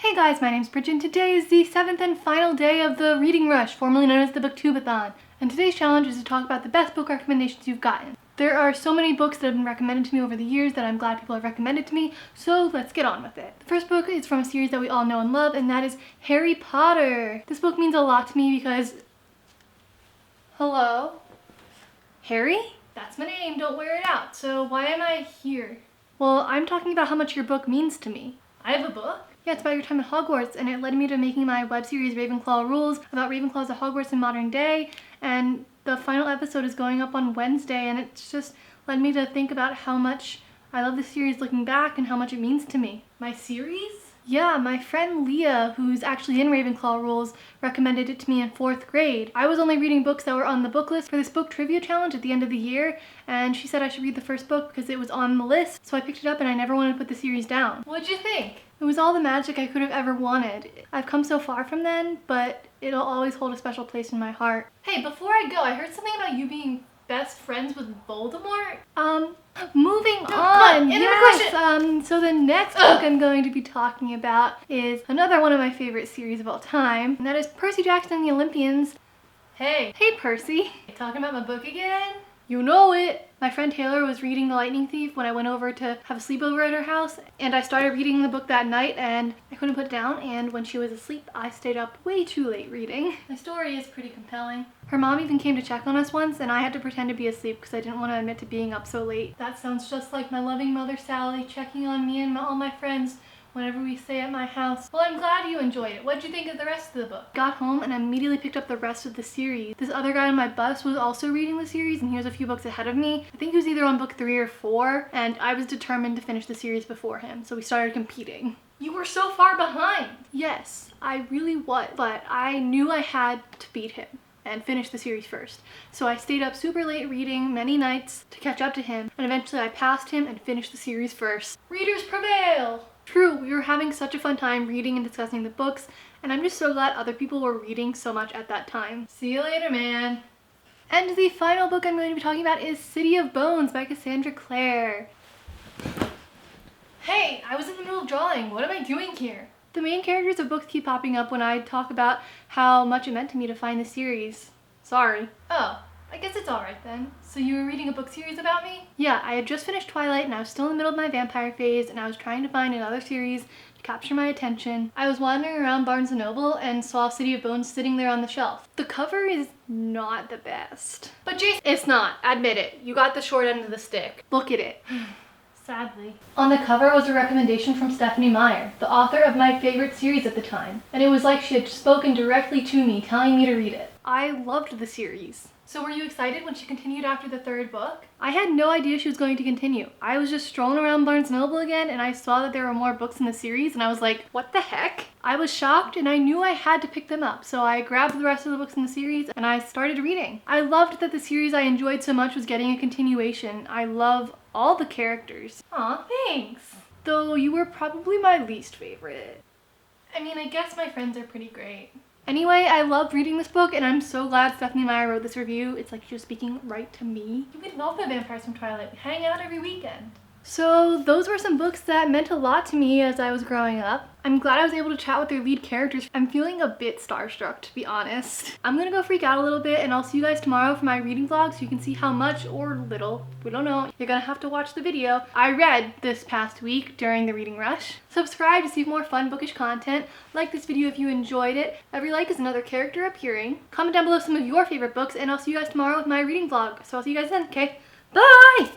Hey guys, my name's Bridget and today is the 7th and final day of the Reading Rush, formerly known as the Booktubeathon. And today's challenge is to talk about the best book recommendations you've gotten. There are so many books that have been recommended to me over the years that I'm glad people have recommended to me, so let's get on with it. The first book is from a series that we all know and love, and that is Harry Potter. This book means a lot to me because... Hello? Harry? That's my name, don't wear it out. So why am I here? Well, I'm talking about how much your book means to me. I have a book? Yeah, it's about your time at Hogwarts, and it led me to making my web series Ravenclaw Rules about Ravenclaws at Hogwarts in modern day, and the final episode is going up on Wednesday, and it's just led me to think about how much I love the series looking back and how much it means to me. My series? Yeah, my friend Leah, who's actually in Ravenclaw Rules, recommended it to me in 4th grade. I was only reading books that were on the book list for this book trivia challenge at the end of the year, and she said I should read the first book because it was on the list, so I picked it up and I never wanted to put the series down. What'd you think? It was all the magic I could have ever wanted. I've come so far from then, but it'll always hold a special place in my heart. Hey, before I go, I heard something about you being best friends with Voldemort? Moving on, yes, so the next book I'm going to be talking about is another one of my favorite series of all time, and that is Percy Jackson and the Olympians. Hey Percy. Talking about my book again? You know it! My friend Taylor was reading The Lightning Thief when I went over to have a sleepover at her house, and I started reading the book that night and I couldn't put it down, and when she was asleep I stayed up way too late reading. The story is pretty compelling. Her mom even came to check on us once and I had to pretend to be asleep because I didn't want to admit to being up so late. That sounds just like my loving mother Sally checking on me and all my friends whenever we stay at my house. Well, I'm glad you enjoyed it. What'd you think of the rest of the book? Got home and I immediately picked up the rest of the series. This other guy on my bus was also reading the series and he was a few books ahead of me. I think he was either on book 3 or 4 and I was determined to finish the series before him, so we started competing. You were so far behind! Yes, I really was, but I knew I had to beat him and finish the series first. So I stayed up super late reading many nights to catch up to him, and eventually I passed him and finished the series first. Readers prevail! True, we were having such a fun time reading and discussing the books, and I'm just so glad other people were reading so much at that time. See you later, man. And the final book I'm going to be talking about is City of Bones by Cassandra Clare. Hey, I was in the middle of drawing. What am I doing here? The main characters of books keep popping up when I talk about how much it meant to me to find the series. Sorry. Oh, I guess it's alright then. So you were reading a book series about me? Yeah, I had just finished Twilight and I was still in the middle of my vampire phase and I was trying to find another series to capture my attention. I was wandering around Barnes & Noble and saw City of Bones sitting there on the shelf. The cover is not the best. But Jason, it's not. Admit it. You got the short end of the stick. Look at it. Sadly. On the cover was a recommendation from Stephanie Meyer, the author of my favorite series at the time, and it was like she had spoken directly to me, telling me to read it. I loved the series. So were you excited when she continued after the 3rd book? I had no idea she was going to continue. I was just strolling around Barnes & Noble again and I saw that there were more books in the series and I was like, what the heck? I was shocked and I knew I had to pick them up, so I grabbed the rest of the books in the series and I started reading. I loved that the series I enjoyed so much was getting a continuation. I love all the characters. Aw, thanks. Though you were probably my least favorite. I mean, I guess my friends are pretty great. Anyway, I loved reading this book and I'm so glad Stephanie Meyer wrote this review. It's like she was speaking right to me. You would love the vampires from Twilight. We hang out every weekend. So those were some books that meant a lot to me as I was growing up. I'm glad I was able to chat with their lead characters. I'm feeling a bit starstruck, to be honest. I'm gonna go freak out a little bit and I'll see you guys tomorrow for my reading vlog so you can see how much or little, we don't know, you're gonna have to watch the video, I read this past week during the reading rush. Subscribe to see more fun bookish content. Like this video if you enjoyed it. Every like is another character appearing. Comment down below some of your favorite books and I'll see you guys tomorrow with my reading vlog. So I'll see you guys then, okay? Bye!